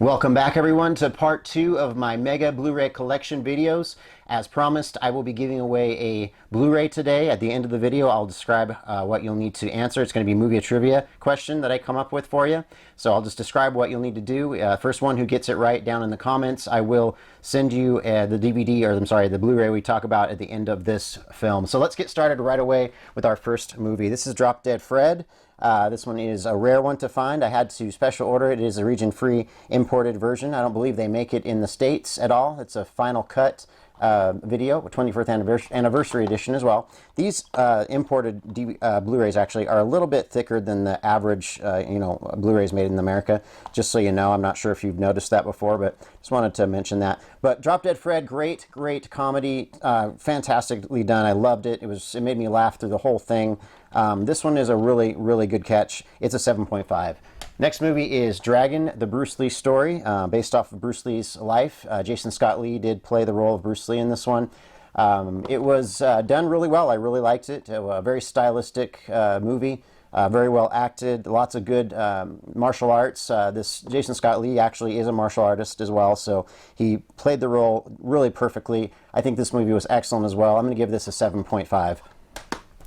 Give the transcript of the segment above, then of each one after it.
Welcome back everyone to part 2 of my Mega Blu-ray collection videos. As promised, I will be giving away a Blu-ray today. At the end of the video, I'll describe what you'll need to answer. It's going to be movie trivia question that I come up with for you. So I'll just describe what you'll need to do. First one who gets it right down in the comments, I will send you the DVD, or I'm sorry, the Blu-ray we talk about at the end of this film. So let's get started right away with our first movie. This is Drop Dead Fred. This one is a rare one to find. I had to special order it. It is a region-free imported version. I don't believe they make it in the States at all. It's a final cut video, 24th anniversary edition as well. These imported Blu-rays actually are a little bit thicker than the average, Blu-rays made in America. Just so you know, I'm not sure if you've noticed that before, but just wanted to mention that. But Drop Dead Fred, great comedy, fantastically done. I loved it. It made me laugh through the whole thing. This one is a really good catch. It's a 7.5. Next movie is Dragon, the Bruce Lee story, based off of Bruce Lee's life. Jason Scott Lee did play the role of Bruce Lee in this one. It was done really well. I really liked it. A very stylistic movie, very well acted, lots of good martial arts. This Jason Scott Lee actually is a martial artist as well, so he played the role really perfectly. I think this movie was excellent as well. I'm going to give this a 7.5.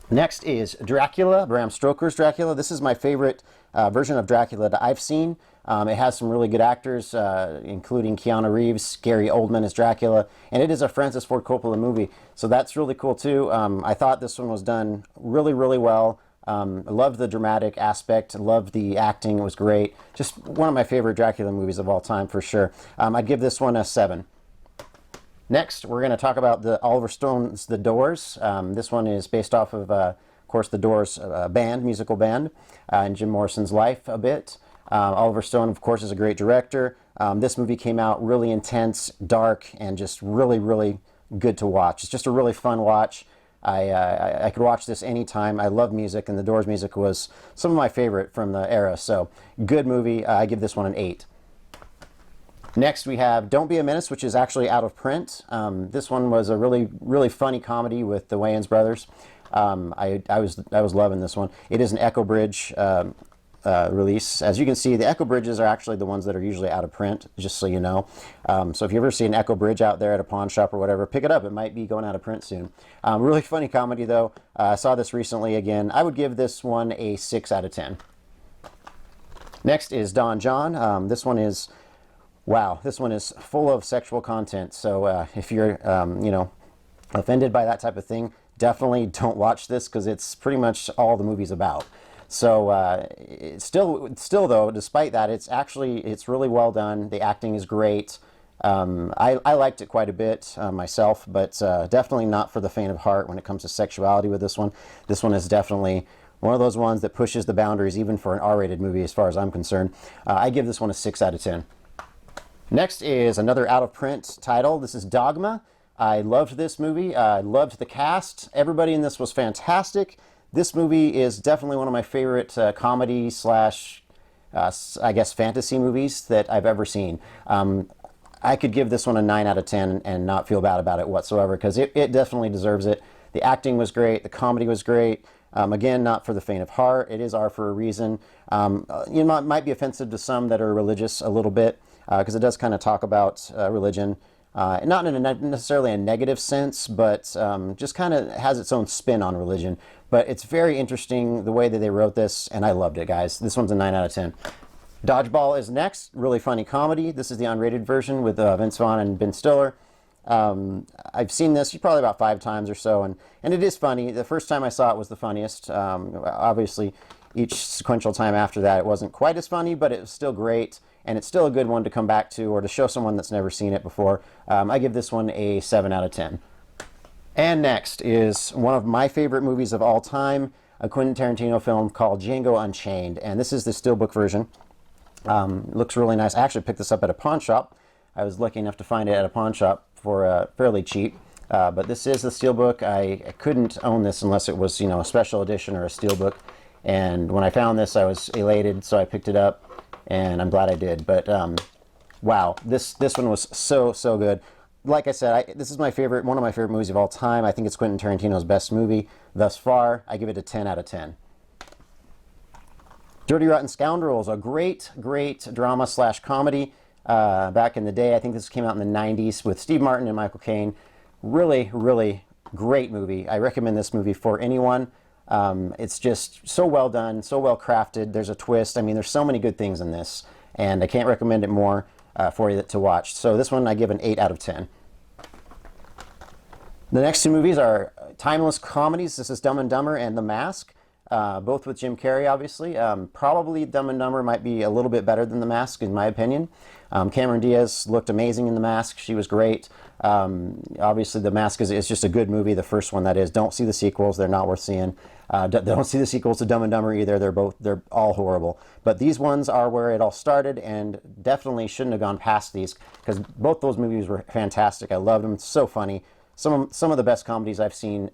Next is Dracula, Bram Stoker's Dracula. This is my favorite version of Dracula that I've seen. It has some really good actors, including Keanu Reeves, Gary Oldman as Dracula, and it is a Francis Ford Coppola movie, so that's really cool too. I thought this one was done really well. I loved the dramatic aspect, loved the acting, it was great. Just one of my favorite Dracula movies of all time for sure. I'd give this one a 7. Next, we're going to talk about the Oliver Stone's The Doors. This one is based off of course, The Doors musical band, and Jim Morrison's life a bit. Oliver Stone, of course, is a great director. This movie came out really intense, dark, and just really good to watch. It's just a really fun watch. I could watch this anytime. I love music, and The Doors music was some of my favorite from the era. So, good movie. I give this one an 8. Next, we have Don't Be a Menace, which is actually out of print. This one was a really funny comedy with the Wayans brothers. I was loving this one. It is an Echo Bridge release. As you can see, the Echo Bridges are actually the ones that are usually out of print, just so you know. So if you ever see an Echo Bridge out there at a pawn shop or whatever, pick it up. It might be going out of print soon. Really funny comedy, though. I saw this recently again. I would give this one a 6 out of 10. Next is Don John. This one is... Wow, this one is full of sexual content, so if you're, offended by that type of thing, definitely don't watch this, because it's pretty much all the movie's about. So still though, despite that, it's really well done. The acting is great. I liked it quite a bit myself, but definitely not for the faint of heart when it comes to sexuality with this one. This one is definitely one of those ones that pushes the boundaries even for an R-rated movie as far as I'm concerned. I give this one a 6 out of 10. Next is another out-of-print title. This is Dogma. I loved this movie. I loved the cast. Everybody in this was fantastic. This movie is definitely one of my favorite comedy slash, I guess, fantasy movies that I've ever seen. I could give this one a 9 out of 10 and not feel bad about it whatsoever, because it definitely deserves it. The acting was great. The comedy was great. Again, not for the faint of heart. It is R for a reason. It might be offensive to some that are religious a little bit, because it does kind of talk about religion, not in necessarily a negative sense, but just kind of has its own spin on religion. But it's very interesting the way that they wrote this, and I loved it, guys. This one's a 9 out of 10. Dodgeball is next. Really funny comedy. This is the unrated version with Vince Vaughn and Ben Stiller. I've seen this probably about 5 times or so, and it is funny. The first time I saw it was the funniest. Obviously, each sequential time after that, it wasn't quite as funny, but it was still great. And it's still a good one to come back to or to show someone that's never seen it before. I give this one a 7 out of 10. And next is one of my favorite movies of all time, a Quentin Tarantino film called Django Unchained. And this is the steelbook version. Looks really nice. I actually picked this up at a pawn shop. I was lucky enough to find it at a pawn shop for fairly cheap. But this is the steelbook. I couldn't own this unless it was, a special edition or a steelbook. And when I found this, I was elated, so I picked it up. And I'm glad I did. But wow, this one was so good. Like I said, this is one of my favorite movies of all time. I think it's Quentin Tarantino's best movie thus far. I give it a 10 out of 10. Dirty Rotten Scoundrels, a great drama slash comedy. back in the day. I think this came out in the 90s with Steve Martin and Michael Caine. Really, really great movie. I recommend this movie for anyone. It's just so well done, so well crafted. There's a twist. I mean, there's so many good things in this, and I can't recommend it more for you to watch. So this one I give an 8 out of 10. The next two movies are timeless comedies. This is Dumb and Dumber and The Mask, both with Jim Carrey, obviously. Probably Dumb and Dumber might be a little bit better than The Mask, in my opinion. Cameron Diaz looked amazing in The Mask. She was great. Obviously, The Mask is just a good movie, the first one, that is. Don't see the sequels. They're not worth seeing. Don't see the sequels to Dumb and Dumber either. They're all horrible. But these ones are where it all started, and definitely shouldn't have gone past these, because both those movies were fantastic. I loved them. It's so funny. Some of the best comedies I've seen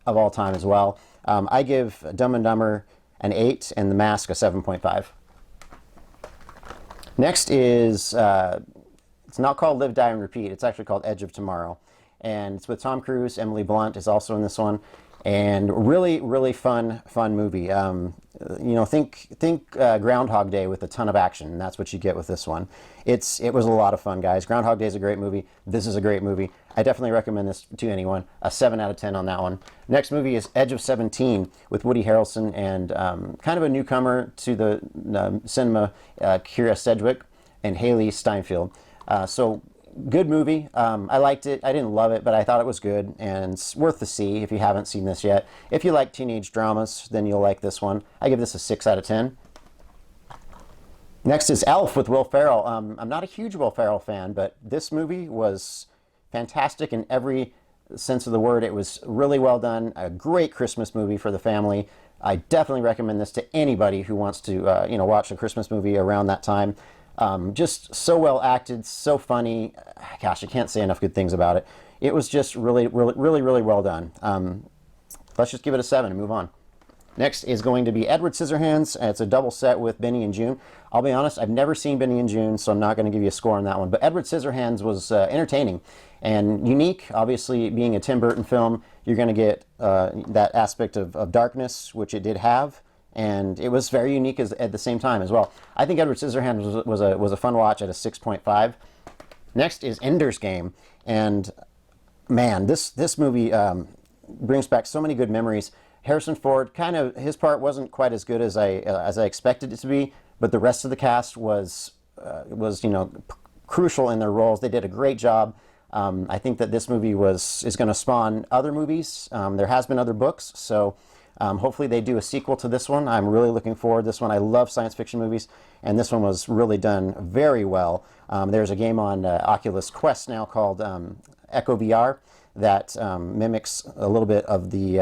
of all time as well. I give Dumb and Dumber an 8 and The Mask a 7.5. Next is, it's not called Live, Die, and Repeat. It's actually called Edge of Tomorrow. And it's with Tom Cruise. Emily Blunt is also in this one. And really, really fun movie. Think Groundhog Day with a ton of action, and that's what you get with this one. It was a lot of fun, guys. Groundhog Day is a great movie. This is a great movie. I definitely recommend this to anyone. A 7 out of 10 on that one. Next movie is Edge of 17 with Woody Harrelson and kind of a newcomer to the cinema, Kira Sedgwick and Haley Steinfeld. So good movie. I liked it. I didn't love it, but I thought it was good, and it's worth the see if you haven't seen this yet. If you like teenage dramas, then you'll like this one. I give this a 6 out of 10. Next is Elf with Will Ferrell. I'm not a huge Will Ferrell fan, but this movie was fantastic in every sense of the word. It was really well done. A great Christmas movie for the family. I definitely recommend this to anybody who wants to watch a Christmas movie around that time. Just so well acted, so funny. Gosh, I can't say enough good things about it. It was just really, really, really, really well done. Let's just give it a 7 and move on. Next is going to be Edward Scissorhands. It's a double set with Benny and June. I'll be honest, I've never seen Benny and June, so I'm not going to give you a score on that one. But Edward Scissorhands was entertaining and unique. Obviously, being a Tim Burton film, you're going to get that aspect of darkness, which it did have. And it was very unique at the same time as well. I think Edward Scissorhands was a fun watch at a 6.5. Next is Ender's Game, and man, this movie brings back so many good memories. Harrison Ford, kind of his part wasn't quite as good as I expected it to be, but the rest of the cast was crucial in their roles. They did a great job. I think that this movie is going to spawn other movies. There has been other books, so. Hopefully they do a sequel to this one. I'm really looking forward to this one. I love science fiction movies, and this one was really done very well. There's a game on Oculus Quest now called Echo VR that mimics a little bit of the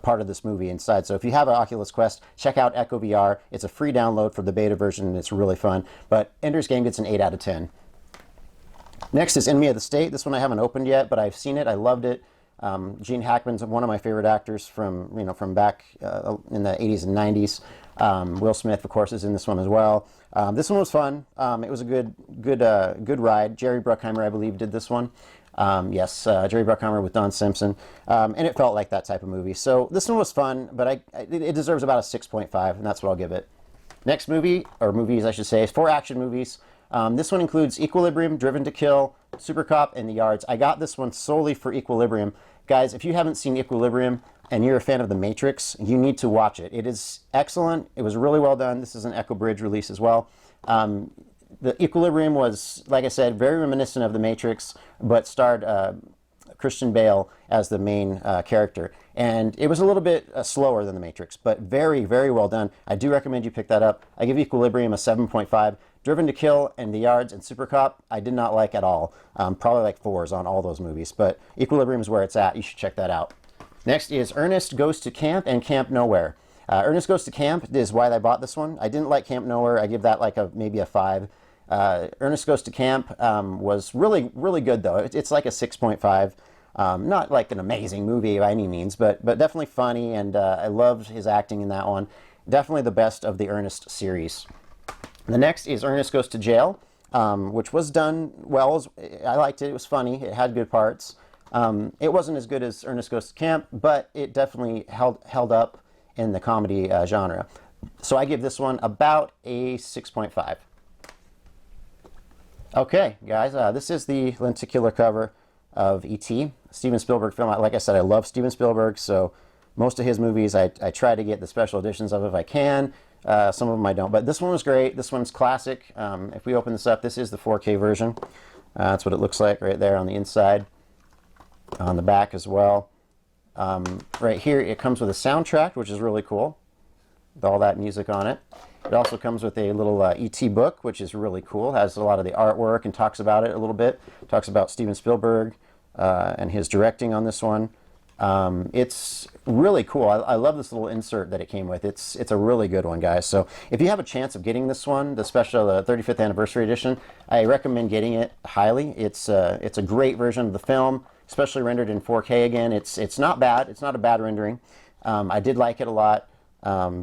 part of this movie inside. So if you have an Oculus Quest, check out Echo VR. It's a free download for the beta version, and it's really fun. But Ender's Game gets an 8 out of 10. Next is Enemy of the State. This one I haven't opened yet, but I've seen it. I loved it. Gene Hackman's one of my favorite actors from back in the 80s and 90s. Will Smith, of course, is in this one as well. This one was fun. It was a good ride. Jerry Bruckheimer, I believe, did this one. Yes, Jerry Bruckheimer with Don Simpson, and it felt like that type of movie. So this one was fun, but it deserves about a 6.5, and that's what I'll give it. Next movie, or movies I should say, is 4 action movies. This one includes Equilibrium, Driven to Kill, Super Cop, and The Yards. I got this one solely for Equilibrium. Guys, if you haven't seen Equilibrium and you're a fan of The Matrix, you need to watch it. It is excellent. It was really well done. This is an Echo Bridge release as well. The Equilibrium was, like I said, very reminiscent of The Matrix, but starred Christian Bale as the main character. And it was a little bit slower than The Matrix, but very, very well done. I do recommend you pick that up. I give Equilibrium a 7.5. Driven to Kill and The Yards and Super Cop, I did not like at all. Probably like 4s on all those movies, but Equilibrium is where it's at. You should check that out. Next is Ernest Goes to Camp and Camp Nowhere. Ernest Goes to Camp is why I bought this one. I didn't like Camp Nowhere. I give that like maybe a 5. Ernest Goes to Camp was really, really good though. It's like a 6.5. Not like an amazing movie by any means, but definitely funny, and I loved his acting in that one. Definitely the best of the Ernest series. The next is Ernest Goes to Jail, which was done well. I liked it. It was funny. It had good parts. It wasn't as good as Ernest Goes to Camp, but it definitely held up in the comedy genre. So I give this one about a 6.5. Okay, guys, this is the lenticular cover of E.T., Steven Spielberg film. Like I said, I love Steven Spielberg, so most of his movies I try to get the special editions of if I can. Some of them I don't, but this one was great. This one's classic. If we open this up, this is the 4K version. That's what it looks like right there on the inside, on the back as well. Right here, it comes with a soundtrack, which is really cool, with all that music on it. It also comes with a little E.T. book, which is really cool. Has a lot of the artwork and talks about it a little bit. Talks about Steven Spielberg and his directing on this one. It's really cool. I love this little insert that it came with. It's a really good one, guys. So if you have a chance of getting this one, the special 35th anniversary edition, I recommend getting it highly. It's a great version of the film, especially rendered in 4K again. It's not bad. It's not a bad rendering. I did like it a lot.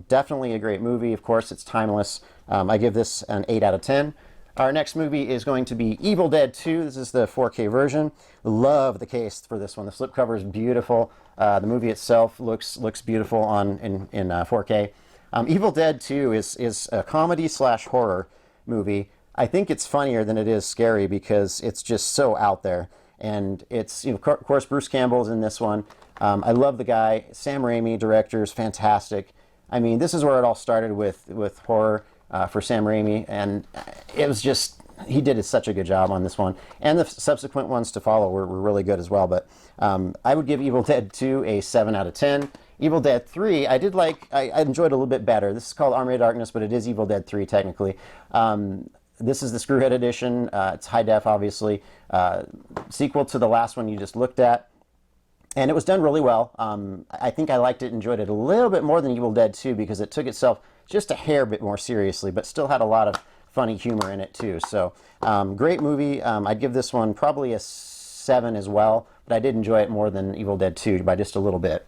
Definitely a great movie. Of course, it's timeless. I give this an 8 out of 10. Our next movie is going to be Evil Dead 2. This is the 4K version. Love the case for this one. The slipcover is beautiful. The movie itself looks beautiful in 4K. Evil Dead 2 is a comedy slash horror movie. I think it's funnier than it is scary because it's just so out there. And it's, of course, Bruce Campbell's in this one. I love the guy. Sam Raimi, director, is fantastic. I mean, this is where it all started with horror for Sam Raimi, and it was just, he did such a good job on this one. And the subsequent ones to follow were really good as well. But I would give Evil Dead 2 a 7 out of 10. Evil Dead 3, I enjoyed a little bit better. This is called Army of Darkness, but it is Evil Dead 3 technically. This is the Screwhead edition. It's high def, obviously. Sequel to the last one you just looked at. And it was done really well. I think I liked it, enjoyed it a little bit more than Evil Dead 2 because it took itself just a hair bit more seriously, but still had a lot of funny humor in it too. So great movie. I'd give this one probably a 7 as well, but I did enjoy it more than Evil Dead 2 by just a little bit.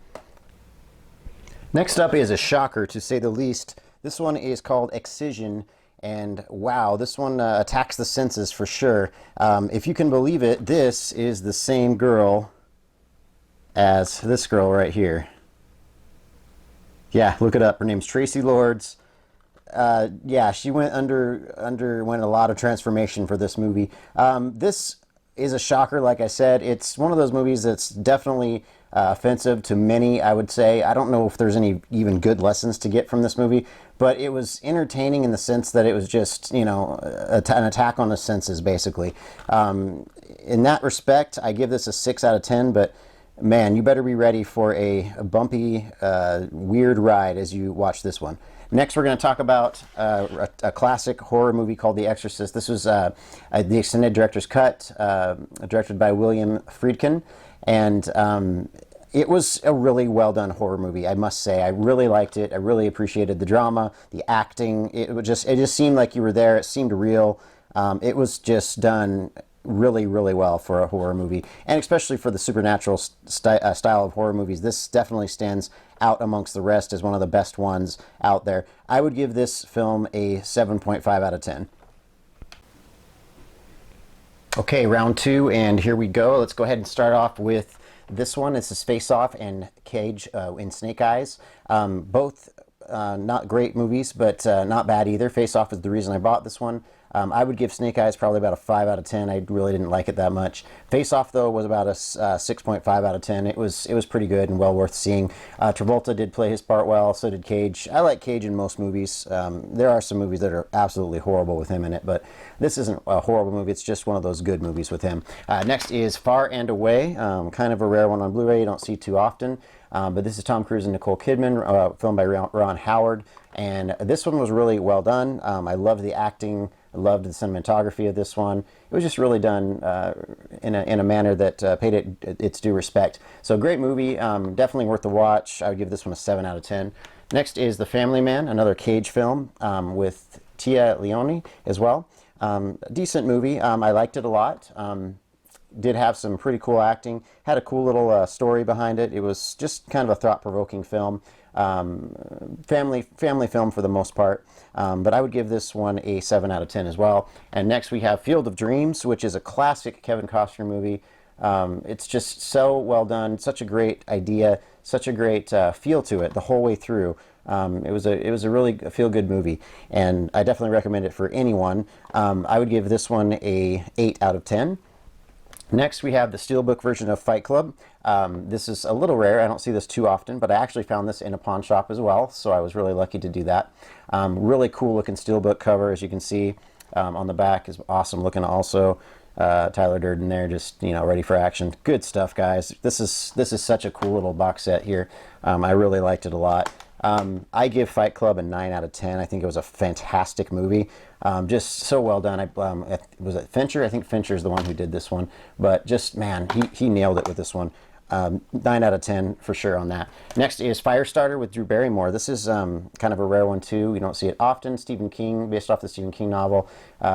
Next up is a shocker, to say the least. This one is called Excision. And wow, this one attacks the senses for sure. If you can believe it, this is the same girl as this girl right here. Yeah, look it up. Her name's Tracy Lords. Yeah, she underwent a lot of transformation for this movie. This is a shocker, like I said. It's one of those movies that's definitely offensive to many, I would say. I don't know if there's any even good lessons to get from this movie, but it was entertaining in the sense that it was just, an attack on the senses, basically. In that respect, I give this a 6 out of 10, but man, you better be ready for a bumpy, weird ride as you watch this one. Next, we're going to talk about a classic horror movie called The Exorcist. This was the extended director's cut, directed by William Friedkin, and it was a really well done horror movie, I must say. I really liked it. I really appreciated the drama, the acting. It just seemed like you were there. It seemed real. It was just done really, really well for a horror movie, and especially for the supernatural style of horror movies. This definitely stands out amongst the rest as one of the best ones out there. I would give this film a 7.5 out of 10. Okay, round 2, and here we go. Let's go ahead and start off with this one. This is Face Off and Cage in Snake Eyes. Both not great movies, but not bad either. Face Off is the reason I bought this one. I would give Snake Eyes probably about a 5 out of 10. I really didn't like it that much. Face Off, though, was about a 6.5 out of 10. It was pretty good and well worth seeing. Travolta did play his part well, so did Cage. I like Cage in most movies. There are some movies that are absolutely horrible with him in it, but this isn't a horrible movie. It's just one of those good movies with him. Next is Far and Away, kind of a rare one on Blu-ray. You don't see too often. But this is Tom Cruise and Nicole Kidman, filmed by Ron Howard. And this one was really well done. I loved the acting. I loved the cinematography of this one. It was just really done in a manner that paid it its due respect. So great movie, definitely worth the watch. I would give this one a 7 out of 10. Next is The Family Man, another Cage film with Tia Leone as well. Decent movie. I liked it a lot. Did have some pretty cool acting. Had a cool little story behind it. It was just kind of a thought-provoking film. Family film for the most part. But I would give this one a 7 out of 10 as well. And next we have Field of Dreams, which is a classic Kevin Costner movie. It's just so well done, such a great idea, such a great feel to it the whole way through. It was a really feel-good movie, and I definitely recommend it for anyone. I would give this one a 8 out of 10. Next, we have the Steelbook version of Fight Club. This is a little rare. I don't see this too often, but I actually found this in a pawn shop as well, so I was really lucky to do that. Really cool looking Steelbook cover, as you can see. On the back is awesome looking also. Tyler Durden there, just, you know, ready for action. Good stuff, guys. This is such a cool little box set here. I really liked it a lot. I give Fight Club a 9 out of 10. I think it was a fantastic movie. Just so well done. Was it Fincher? I think Fincher's the one who did this one. But just, man, he nailed it with this one. 9 out of 10 for sure on that. Next is Firestarter with Drew Barrymore. This is kind of a rare one too. We don't see it often. Stephen King, based off the Stephen King novel.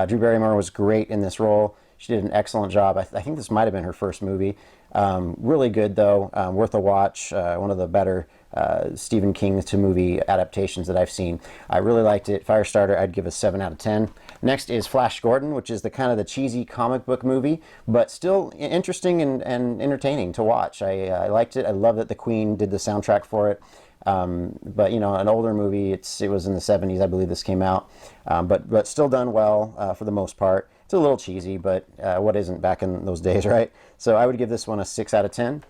Drew Barrymore was great in this role. She did an excellent job. I think this might have been her first movie. Really good though, worth a watch. One of the better Stephen King to movie adaptations that I've seen. I really liked it. Firestarter, I'd give a 7 out of 10. Next is Flash Gordon, which is the kind of the cheesy comic book movie, but still interesting and entertaining to watch. I liked it. I love that the Queen did the soundtrack for it. But you know, an older movie. It was in the 70s, I believe this came out, but still done well for the most part. It's a little cheesy, but what isn't back in those days, right? So I would give this one a 6 out of 10.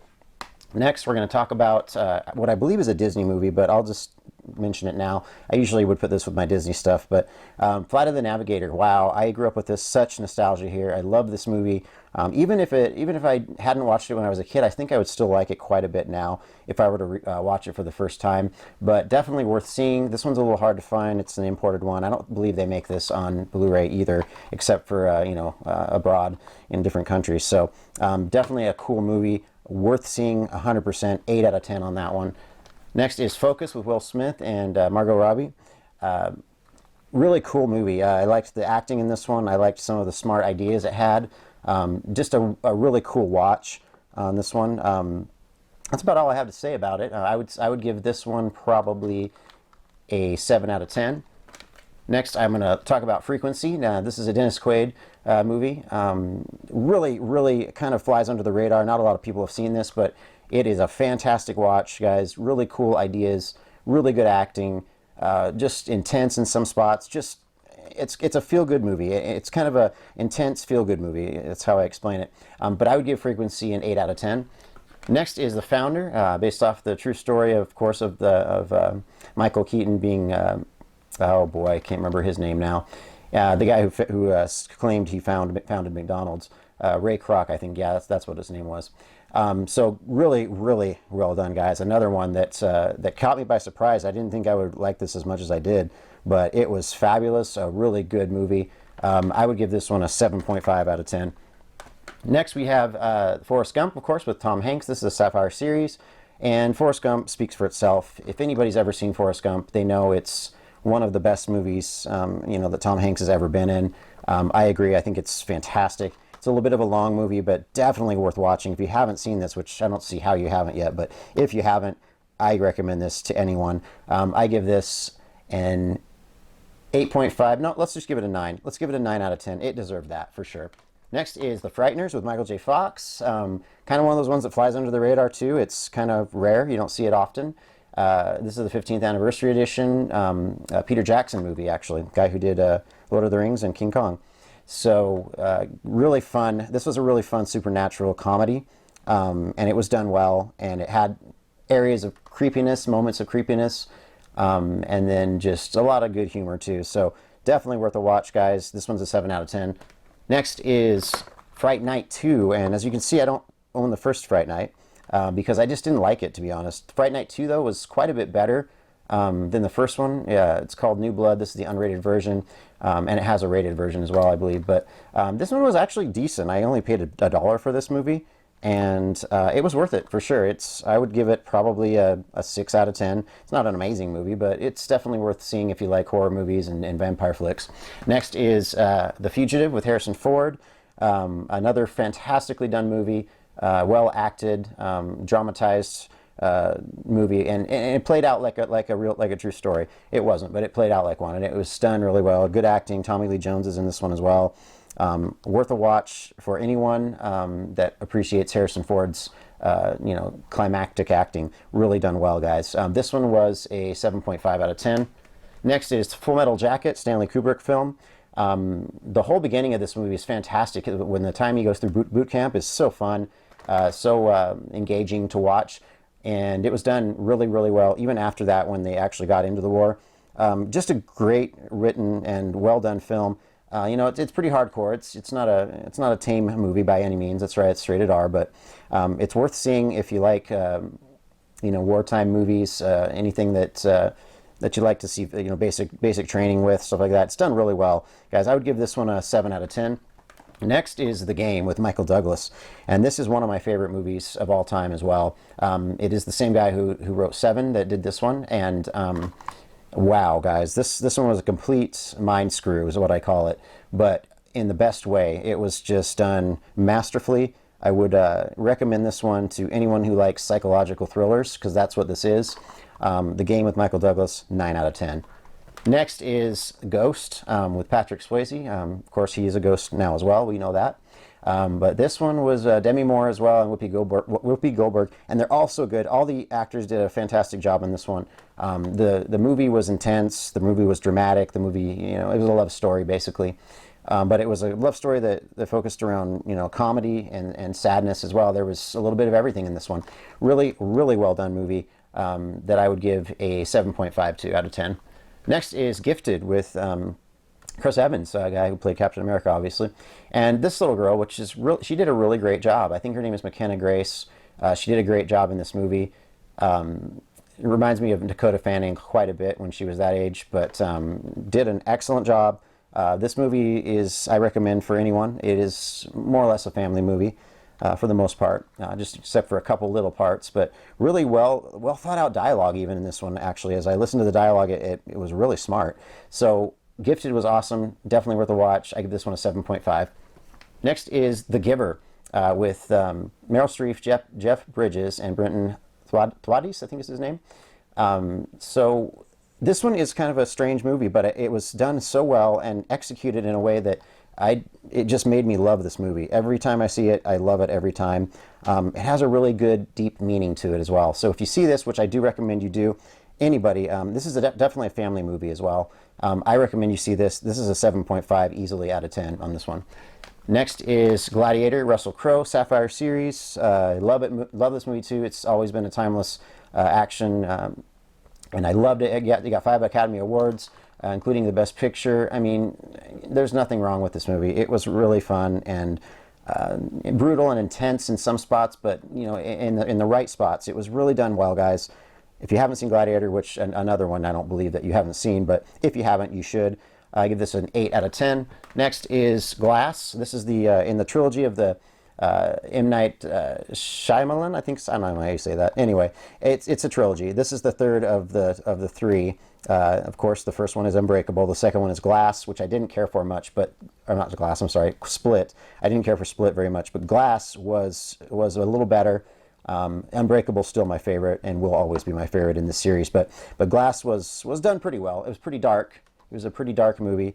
Next, we're going to talk about what I believe is a Disney movie, but I'll just mention it now. I usually would put this with my Disney stuff, but Flight of the Navigator. Wow, I grew up with this. Such nostalgia here. I love this movie. Even if I hadn't watched it when I was a kid, I think I would still like it quite a bit now if I were to watch it for the first time. But definitely worth seeing. This one's a little hard to find. It's an imported one. I don't believe they make this on Blu-ray either, except for abroad in different countries. So definitely a cool movie. Worth seeing 100%, 8 out of 10 on that one. Next is Focus with Will Smith and Margot Robbie. Really cool movie. I liked the acting in this one. I liked some of the smart ideas it had. Just a really cool watch on this one. That's about all I have to say about it. I would give this one probably a 7 out of 10. Next, I'm going to talk about Frequency. Now, this is a Dennis Quaid movie. Really kind of flies under the radar. Not a lot of people have seen this, but it is a fantastic watch, guys. Really cool ideas, really good acting, just intense in some spots. Just it's a feel-good movie. It's kind of a intense feel-good movie. That's how I explain it. But I would give Frequency an 8 out of 10. Next is The Founder, based off the true story, of course, of Michael Keaton being oh boy, I can't remember his name now. The guy who claimed he founded McDonald's, Ray Kroc, I think. Yeah, that's what his name was. So really well done, guys. Another one that caught me by surprise. I didn't think I would like this as much as I did, but it was fabulous. A really good movie. I would give this one a 7.5 out of 10. Next, we have Forrest Gump, of course, with Tom Hanks. This is a Sapphire series, and Forrest Gump speaks for itself. If anybody's ever seen Forrest Gump, they know it's one of the best movies that Tom Hanks has ever been in. I agree. I think it's fantastic. It's a little bit of a long movie, but definitely worth watching. If you haven't seen this, which I don't see how you haven't yet, but if you haven't, I recommend this to anyone. I give this an 8.5. No, let's just give it a 9. Let's give it a 9 out of 10. It deserved that for sure. Next is The Frighteners with Michael J. Fox. Kind of one of those ones that flies under the radar too. It's kind of rare. You don't see it often. This is the 15th anniversary edition, Peter Jackson movie, actually, guy who did Lord of the Rings and King Kong. So really fun. This was a really fun supernatural comedy, and it was done well, and it had areas of creepiness, moments of creepiness, and then just a lot of good humor too. So definitely worth a watch, guys. This one's a 7 out of 10. Next is Fright Night 2, and as you can see, I don't own the first Fright Night. Because I just didn't like it, to be honest. Fright Night 2, though, was quite a bit better than the first one. Yeah, it's called New Blood. This is the unrated version, and it has a rated version as well, I believe. But this one was actually decent. I only paid $1 for this movie, and it was worth it, for sure. I would give it probably a 6 out of 10. It's not an amazing movie, but it's definitely worth seeing if you like horror movies and vampire flicks. Next is The Fugitive with Harrison Ford. Another fantastically done movie. Well acted, dramatized movie, and it played out like a true story. It wasn't, but it played out like one, and it was done really well. Good acting. Tommy Lee Jones is in this one as well. Worth a watch for anyone that appreciates Harrison Ford's climactic acting. Really done well, guys. This one was a 7.5 out of 10. Next is Full Metal Jacket, Stanley Kubrick film. The whole beginning of this movie is fantastic. When the time he goes through boot camp is so fun, so engaging to watch, and it was done really, really well. Even after that, when they actually got into the war, just a great written and well done film. It's pretty hardcore. It's not a tame movie by any means. That's right, it's rated R, but it's worth seeing if you like wartime movies, anything that you like to see, basic training with, stuff like that. It's done really well, guys. I would give this one a 7 out of 10. Next is The Game with Michael Douglas, and this is one of my favorite movies of all time as well. It is the same guy who wrote Seven that did this one, and wow, guys, this one was a complete mind screw is what I call it, but in the best way. It was just done masterfully. I would recommend this one to anyone who likes psychological thrillers, because that's what this is. The Game with Michael Douglas, 9 out of 10. Next is Ghost with Patrick Swayze. Of course, he is a ghost now as well. We know that. But this one was Demi Moore as well, and Whoopi Goldberg, and they're all so good. All the actors did a fantastic job in this one. The movie was intense. The movie was dramatic. The movie, it was a love story basically. But it was a love story that focused around comedy and sadness as well. There was a little bit of everything in this one. Really, really well done movie that I would give a 7.52 out of 10. Next is Gifted with Chris Evans, a guy who played Captain America, obviously. And this little girl, she did a really great job. I think her name is McKenna Grace. She did a great job in this movie. It reminds me of Dakota Fanning quite a bit when she was that age, but did an excellent job. This movie I recommend for anyone. It is more or less a family movie for the most part, just except for a couple little parts, but really well thought out dialogue even in this one, actually. As I listened to the dialogue, it was really smart. So Gifted was awesome, definitely worth a watch. I give this one a 7.5. Next is The Giver with Meryl Streep, Jeff Bridges, and Brenton Thwaites, I think is his name. So this one is kind of a strange movie, but it was done so well and executed in a way that it just made me love this movie. Every time I see it, I love it every time. It has a really good, deep meaning to it as well. So if you see this, which I do recommend you do, anybody, this is definitely a family movie as well. I recommend you see this. This is a 7.5 easily out of 10 on this one. Next is Gladiator, Russell Crowe, Sapphire series. Love it. Love this movie too. It's always been a timeless action, and I loved it. It got 5 Academy Awards, including the Best Picture. I mean, there's nothing wrong with this movie. It was really fun and brutal and intense in some spots, but in the right spots, it was really done well, guys. If you haven't seen Gladiator, which another one I don't believe that you haven't seen, but if you haven't, you should. I give this an 8 out of 10. Next is Glass. This is in the trilogy of the M. Night Shyamalan. I don't know how you say that. Anyway, it's a trilogy. This is the third of the three. Of course, the first one is Unbreakable. The second one is Glass, which I didn't care for much, or not Glass. I'm sorry, Split. I didn't care for Split very much, but Glass was a little better. Unbreakable still my favorite and will always be my favorite in this series, but Glass was done pretty well. It was pretty dark. It was a pretty dark movie.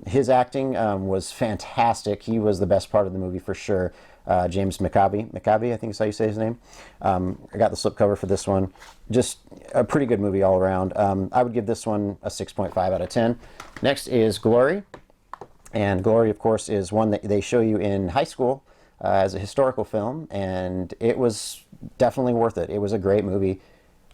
His acting was fantastic. He was the best part of the movie for sure. James McAvoy, I think is how you say his name. I got the slipcover for this one. Just a pretty good movie all around. I would give this one a 6.5 out of 10. Next is Glory. And Glory, of course, is one that they show you in high school as a historical film, and it was definitely worth it. It was a great movie.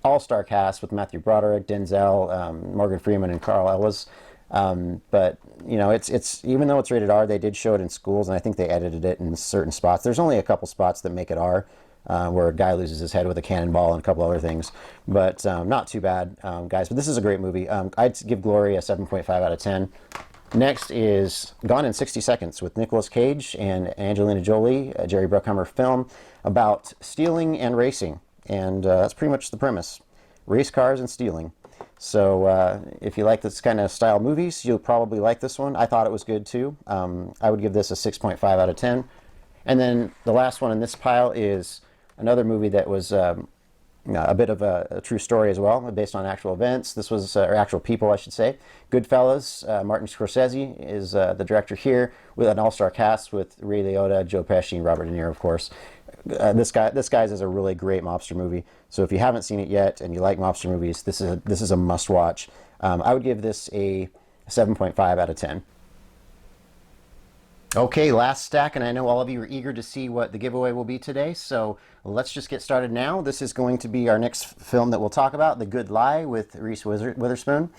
All-star cast with Matthew Broderick, Denzel, Morgan Freeman, and Carl Ellis. But it's even though it's rated R, they did show it in schools, and I think they edited it in certain spots. There's only a couple spots that make it R, where a guy loses his head with a cannonball and a couple other things, but not too bad, guys. But this is a great movie. I'd give Glory a 7.5 out of 10. Next is Gone in 60 Seconds with Nicolas Cage and Angelina Jolie, a Jerry Bruckheimer film about stealing and racing. And that's pretty much the premise. Race cars and stealing. So if you like this kind of style movies, you'll probably like this one. I thought it was good too. I would give this a 6.5 out of 10. And then the last one in this pile is another movie that was a bit of a true story as well, based on actual events. This was, or actual people, I should say. Goodfellas, Martin Scorsese is the director here, with an all-star cast with Ray Liotta, Joe Pesci, and Robert De Niro, of course. This guy's is a really great mobster movie. So if you haven't seen it yet and you like mobster movies, this is a must-watch. I would give this a 7.5 out of 10. Okay, last stack, and I know all of you are eager to see what the giveaway will be today, so let's just get started now. This is going to be our next film that we'll talk about, The Good Lie with Reese Witherspoon.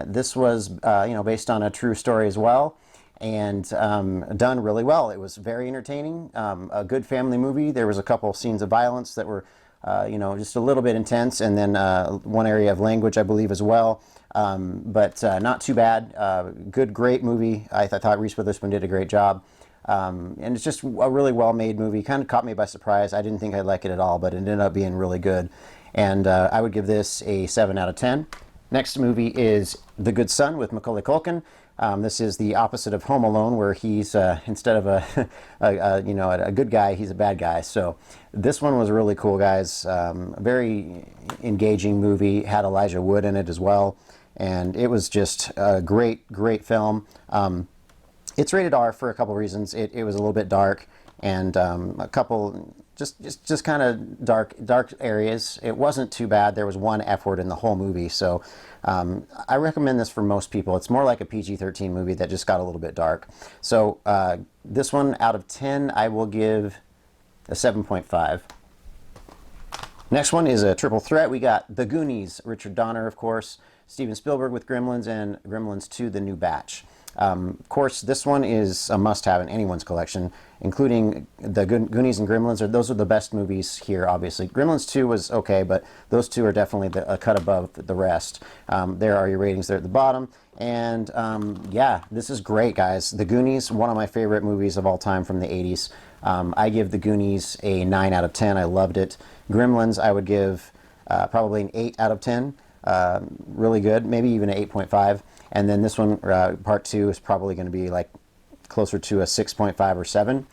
This was, based on a true story as well, and done really well. It was very entertaining, a good family movie. There was a couple scenes of violence that were, just a little bit intense, and then one area of language, I believe, as well. But not too bad. Good, great movie. I thought Reese Witherspoon did a great job. And it's just a really well-made movie. Kind of caught me by surprise. I didn't think I'd like it at all, but it ended up being really good. And I would give this a 7 out of 10. Next movie is The Good Son with Macaulay Culkin. This is the opposite of Home Alone, where he's instead of a good guy, he's a bad guy. So this one was really cool, guys. Very engaging movie. Had Elijah Wood in it as well, and it was just a great film. It's rated R for a couple reasons. It was a little bit dark, and a couple just kind of dark areas. It wasn't too bad. There was one F word in the whole movie, so I recommend this for most people. It's more like a PG-13 movie that just got a little bit dark. So this one, out of 10, I will give a 7.5. Next one is a triple threat. We got The Goonies, Richard Donner, of course, Steven Spielberg with Gremlins, and Gremlins 2, The New Batch. Of course, this one is a must-have in anyone's collection, including the Goonies and Gremlins. Those are the best movies here, obviously. Gremlins 2 was okay, but those two are definitely a cut above the rest. There are your ratings there at the bottom. And yeah, this is great, guys. The Goonies, one of my favorite movies of all time from the 80s. I give The Goonies a 9 out of 10. I loved it. Gremlins, I would give probably an 8 out of 10. Really good, maybe even an 8.5. And then this one, part 2, is probably going to be like closer to a 6.5 or 7.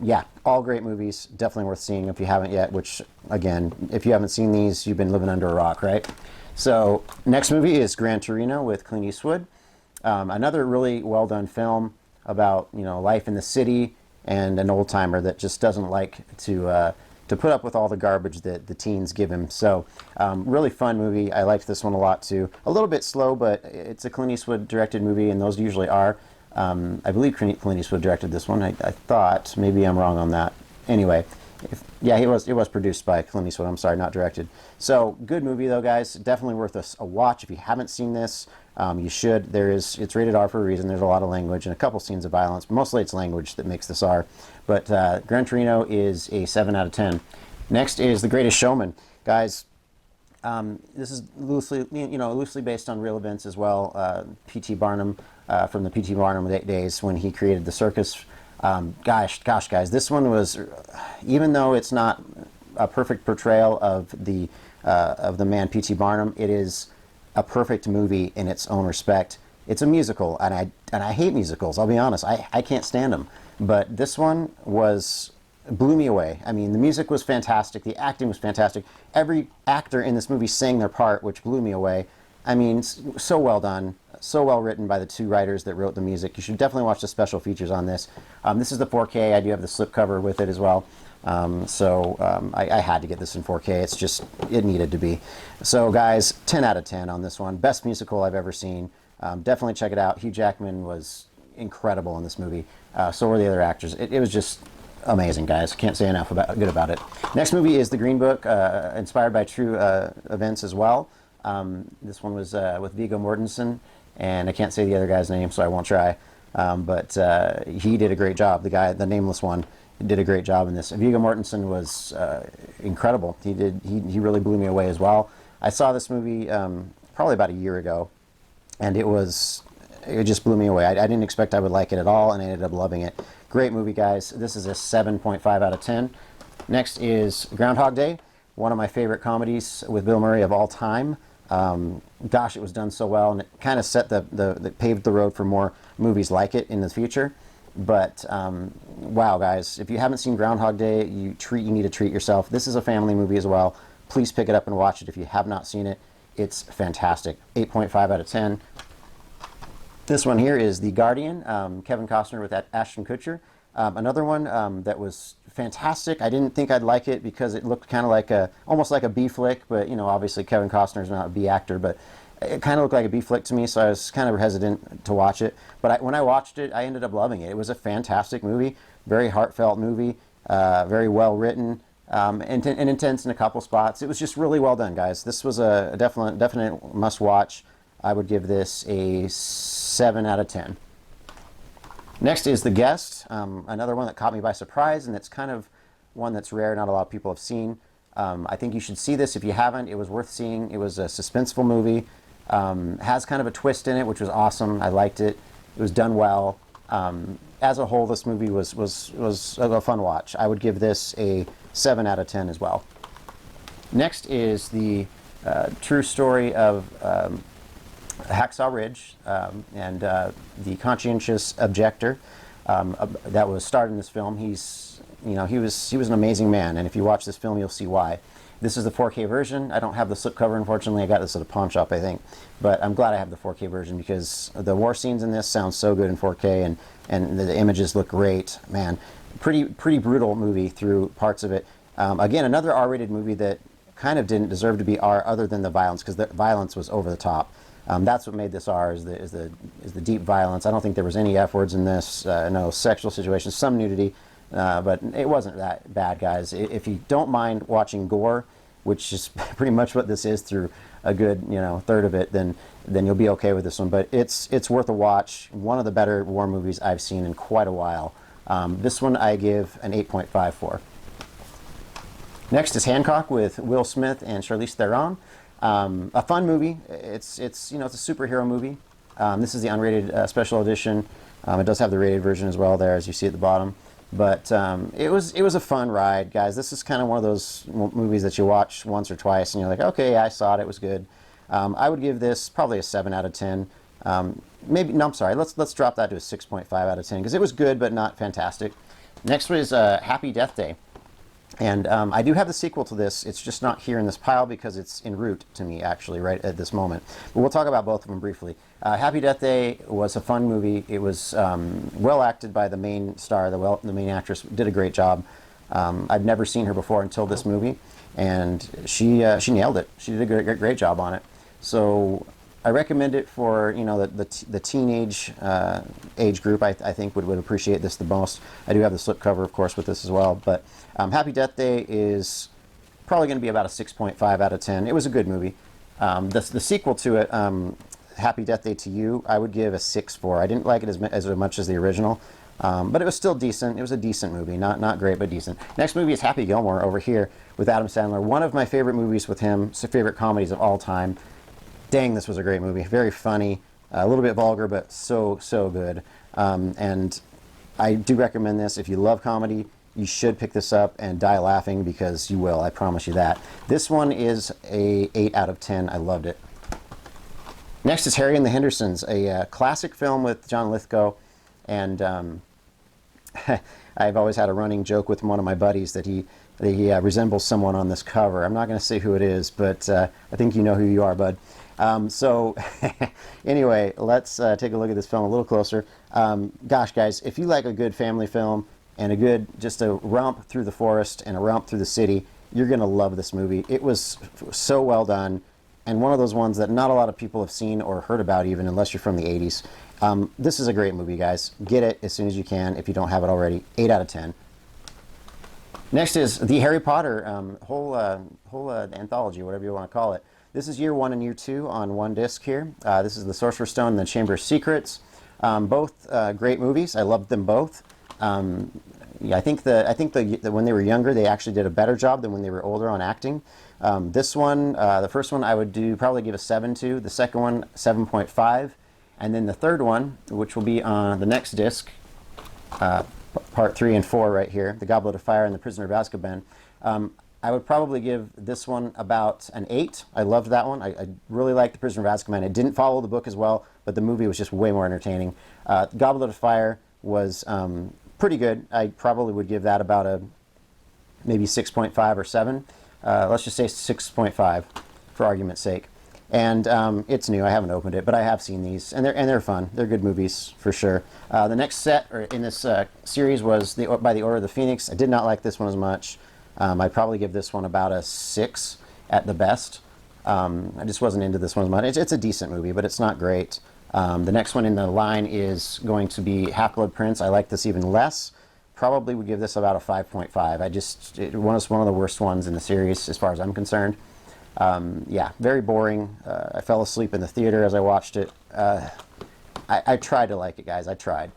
Yeah, all great movies, definitely worth seeing if you haven't yet, which, again, if you haven't seen these, you've been living under a rock, right? So next movie is Gran Torino with Clint Eastwood. Another really well done film about, life in the city and an old timer that just doesn't like to put up with all the garbage that the teens give him. So really fun movie. I liked this one a lot too. A little bit slow, but it's a Clint Eastwood directed movie, and those usually are. I believe Clint Eastwood directed this one. I thought, maybe I'm wrong on that. Anyway, it was produced by Clint Eastwood. I'm sorry, not directed. So good movie though, guys. Definitely worth a watch. If you haven't seen this, you should. It's rated R for a reason. There's a lot of language and a couple scenes of violence. Mostly it's language that makes this R. But Gran Torino is a 7 out of 10. Next is The Greatest Showman. Guys, this is loosely based on real events as well. P.T. Barnum, from the P.T. Barnum days when he created the circus. Gosh, guys, this one was, even though it's not a perfect portrayal of the man P.T. Barnum, it is a perfect movie in its own respect. It's a musical, and I hate musicals. I'll be honest, I can't stand them. But this one blew me away. I mean, the music was fantastic, the acting was fantastic. Every actor in this movie sang their part, which blew me away. I mean, so well done, so well written by the two writers that wrote the music. You should definitely watch the special features on this. This is the 4K. I do have the slipcover with it as well. I had to get this in 4K. It needed to be. So guys, 10 out of 10 on this one. Best musical I've ever seen. Definitely check it out. Hugh Jackman was incredible in this movie. So were the other actors. It was just amazing, guys. Can't say enough good about it. Next movie is The Green Book, inspired by true events as well. This one was with Viggo Mortensen, and I can't say the other guy's name, so I won't try. But he did a great job. The nameless one, did a great job in this. Viggo Mortensen was incredible. He really blew me away as well. I saw this movie probably about a year ago, and it just blew me away. I didn't expect I would like it at all, and I ended up loving it. Great movie, guys. This is a 7.5 out of 10. Next is Groundhog Day, one of my favorite comedies with Bill Murray of all time. Gosh, it was done so well, and it kind of paved the road for more movies like it in the future. But wow, guys, if you haven't seen Groundhog Day, you need to treat yourself. This is a family movie as well. Please pick it up and watch it if you have not seen it. It's fantastic. 8.5 out of 10. This one here is The Guardian, Kevin Costner with Ashton Kutcher. Another one that was fantastic. I didn't think I'd like it because it looked kind of like almost like a B flick, but obviously Kevin Costner's not a B actor, but it kind of looked like a B flick to me, so I was kind of hesitant to watch it. But when I watched it, I ended up loving it. It was a fantastic movie, very heartfelt movie, very well written, and intense in a couple spots. It was just really well done, guys. This was a definite must watch. I would give this a 7 out of 10. Next is The Guest, another one that caught me by surprise, and it's kind of one that's rare, not a lot of people have seen. I think you should see this if you haven't. It was worth seeing. It was a suspenseful movie. Has kind of a twist in it, which was awesome. I liked it. It was done well. As a whole, this movie was a fun watch. I would give this a 7 out of 10 as well. Next is the true story of Hacksaw Ridge and the conscientious objector that was starred in this film. He was an amazing man, and if you watch this film, you'll see why. This is the 4K version. I don't have the slipcover, unfortunately. I got this at a pawn shop, I think, but I'm glad I have the 4K version because the war scenes in this sound so good in 4K, and the images look great. Man, pretty brutal movie through parts of it. Again, another R-rated movie that kind of didn't deserve to be R, other than the violence, because the violence was over the top. That's what made this R, is the deep violence. I don't think there was any F words in this, no sexual situations, some nudity, but it wasn't that bad, guys. If you don't mind watching gore, which is pretty much what this is through a good third of it, then you'll be okay with this one. But it's worth a watch. One of the better war movies I've seen in quite a while. This one I give an 8.5 for. Next is Hancock with Will Smith and Charlize Theron. A fun movie. It's a superhero movie. This is the unrated special edition. It does have the rated version as well there, as you see at the bottom. But it was a fun ride, guys. This is kind of one of those movies that you watch once or twice and you're like, okay, I saw it. It was good. I would give this probably a 7 out of 10. Maybe no, I'm sorry. Let's drop that to a 6.5 out of 10 because it was good but not fantastic. Next one is Happy Death Day. And I do have the sequel to this. It's just not here in this pile because it's en route to me, actually, right at this moment. But we'll talk about both of them briefly. Happy Death Day was a fun movie. It was well acted by the main star, the main actress. Did a great job. I'd never seen her before until this movie, and she nailed it. She did a great job on it. So I recommend it for the teenage age group. I think would appreciate this the most. I do have the slipcover, of course, with this as well. But Happy Death Day is probably going to be about a 6.5 out of 10. It was a good movie. The sequel to it, Happy Death Day to You, I would give a 6 for. I didn't like it as much as the original, but it was still decent. It was a decent movie, not great, but decent. Next movie is Happy Gilmore over here with Adam Sandler. One of my favorite movies with him, favorite comedies of all time. Dang, this was a great movie. Very funny, a little bit vulgar, but so good. And I do recommend this. If you love comedy, you should pick this up and die laughing because you will. I promise you that. This one is a 8 out of 10. I loved it. Next is Harry and the Hendersons, a classic film with John Lithgow. And I've always had a running joke with one of my buddies that he resembles someone on this cover. I'm not going to say who it is, but I think you know who you are, bud. So anyway, let's take a look at this film a little closer. Gosh, guys, if you like a good family film and just a romp through the forest and a romp through the city, you're going to love this movie. It was so well done, and one of those ones that not a lot of people have seen or heard about even, unless you're from the 80s. This is a great movie, guys. Get it as soon as you can if you don't have it already. 8 out of 10. Next is the Harry Potter whole anthology, whatever you want to call it. This is year 1 and year 2 on one disc here. This is the Sorcerer's Stone and the Chamber of Secrets. Both great movies. I loved them both. I think when they were younger, they actually did a better job than when they were older on acting. This one, the first one, I would probably give a 7 to. The second one, 7.5. And then the third one, which will be on the next disc, part 3 and 4 right here, The Goblet of Fire and The Prisoner of Azkaban. I would probably give this one about an 8. I loved that one. I really liked The Prisoner of Azkaban. It didn't follow the book as well, but the movie was just way more entertaining. Goblet of Fire, was pretty good. I probably would give that about a maybe 6.5 or 7. Let's just say 6.5 for argument's sake. And it's new. I haven't opened it, but I have seen these, and they're fun. They're good movies for sure. The next set in this series was by the Order of the Phoenix. I did not like this one as much. I'd probably give this one about a 6 at the best. I just wasn't into this one as much. It's a decent movie, but it's not great. The next one in the line is going to be Half-Blood Prince. I like this even less. Probably would give this about a 5.5. It was one of the worst ones in the series as far as I'm concerned. Yeah, very boring. I fell asleep in the theater as I watched it. I tried to like it, guys. I tried.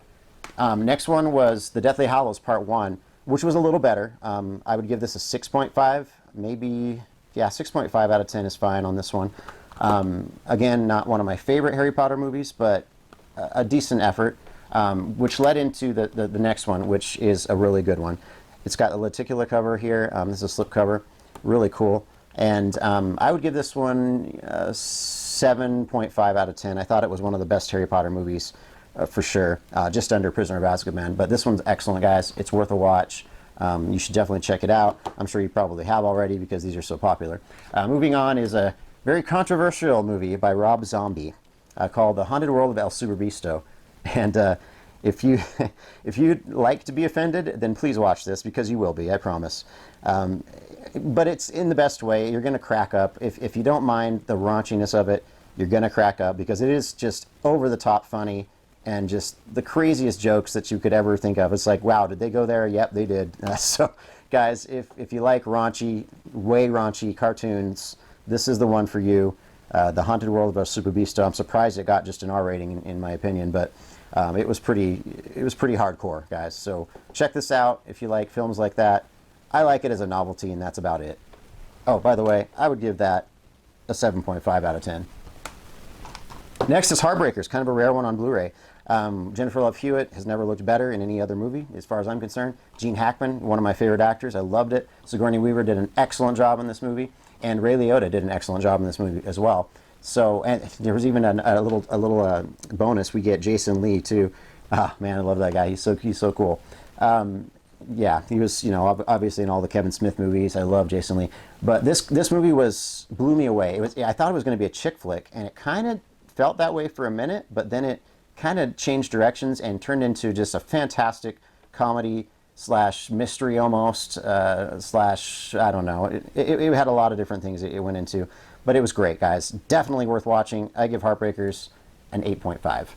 Next one was The Deathly Hallows Part 1, which was a little better. I would give this a 6.5, maybe, yeah, 6.5 out of 10 is fine on this one. Again, not one of my favorite Harry Potter movies, but a decent effort, which led into the next one, which is a really good one. It's got a lenticular cover here. This is a slipcover. Really cool. And I would give this one 7.5 out of 10. I thought it was one of the best Harry Potter movies for sure, just under Prisoner of Azkaban. But this one's excellent, guys. It's worth a watch. You should definitely check it out. I'm sure you probably have already because these are so popular. Moving on is a very controversial movie by Rob Zombie called The Haunted World of El Superbeasto. And if you'd like to be offended, then please watch this, because you will be, I promise. But it's in the best way. You're going to crack up. If you don't mind the raunchiness of it, you're going to crack up, because it is just over-the-top funny and just the craziest jokes that you could ever think of. It's like, wow, did they go there? Yep, they did. So, guys, if you like raunchy, way raunchy cartoons, this is the one for you. The Haunted World of El Superbeasto. I'm surprised it got just an R rating, in my opinion, but it was pretty hardcore, guys. So check this out if you like films like that. I like it as a novelty, and that's about it. Oh, by the way, I would give that a 7.5 out of 10. Next is Heartbreakers, kind of a rare one on Blu-ray. Jennifer Love Hewitt has never looked better in any other movie, as far as I'm concerned. Gene Hackman, one of my favorite actors. I loved it. Sigourney Weaver did an excellent job in this movie, and Ray Liotta did an excellent job in this movie as well. So, and there was even a little bonus. We get Jason Lee too. Ah, man, I love that guy. He's so cool. Yeah, he was, obviously in all the Kevin Smith movies. I love Jason Lee, but this movie blew me away. I thought it was going to be a chick flick, and it kind of felt that way for a minute, but then it kind of changed directions and turned into just a fantastic comedy / mystery almost / I don't know. It had a lot of different things it went into, but it was great, guys. Definitely worth watching. I give Heartbreakers an 8.5.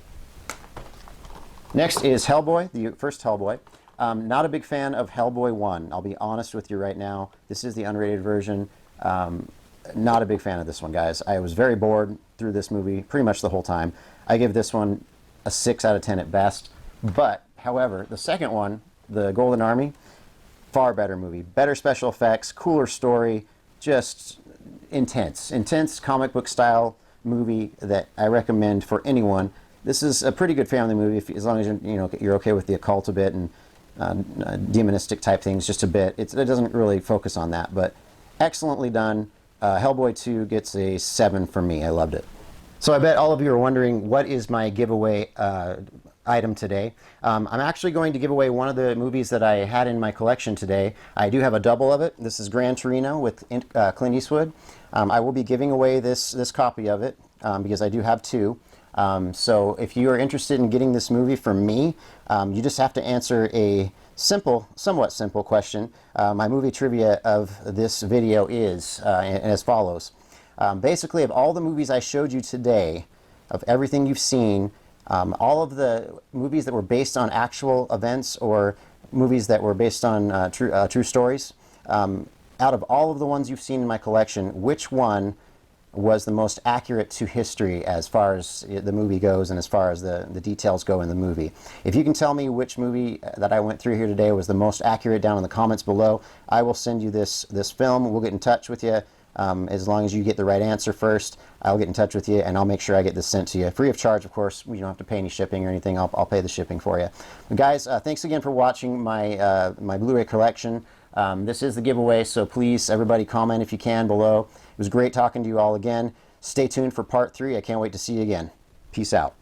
Next is Hellboy, the first Hellboy. Not a big fan of Hellboy 1. I'll be honest with you right now. This is the unrated version. Not a big fan of this one, guys. I was very bored through this movie pretty much the whole time. I give this one a 6 out of 10 at best. But, however, the second one, The Golden Army, far better movie. Better special effects, cooler story, just intense comic book style movie that I recommend for anyone. This is a pretty good family movie, as long as you're okay with the occult a bit and demonistic type things just a bit. It doesn't really focus on that, but excellently done. Hellboy 2 gets a 7 from me. I loved it. So I bet all of you are wondering, what is my giveaway item today? I'm actually going to give away one of the movies that I had in my collection today. I do have a double of it. This is Gran Torino with Clint Eastwood. I will be giving away this copy of it because I do have two. So if you are interested in getting this movie from me, you just have to answer a somewhat simple question. My movie trivia of this video is as follows. Basically, of all the movies I showed you today, of everything you've seen, all of the movies that were based on actual events or movies that were based on true stories, out of all of the ones you've seen in my collection, which one was the most accurate to history as far as the movie goes and as far as the details go in the movie? If you can tell me which movie that I went through here today was the most accurate down in the comments below, I will send you this film. We'll get in touch with you. As long as you get the right answer first, I'll get in touch with you and I'll make sure I get this sent to you free of charge. Of course, you don't have to pay any shipping or anything. I'll pay the shipping for you. But guys, thanks again for watching my my Blu-ray collection. This is the giveaway, so please, everybody, comment if you can below. It was great talking to you all again. Stay tuned for part 3. I can't wait to see you again. Peace out.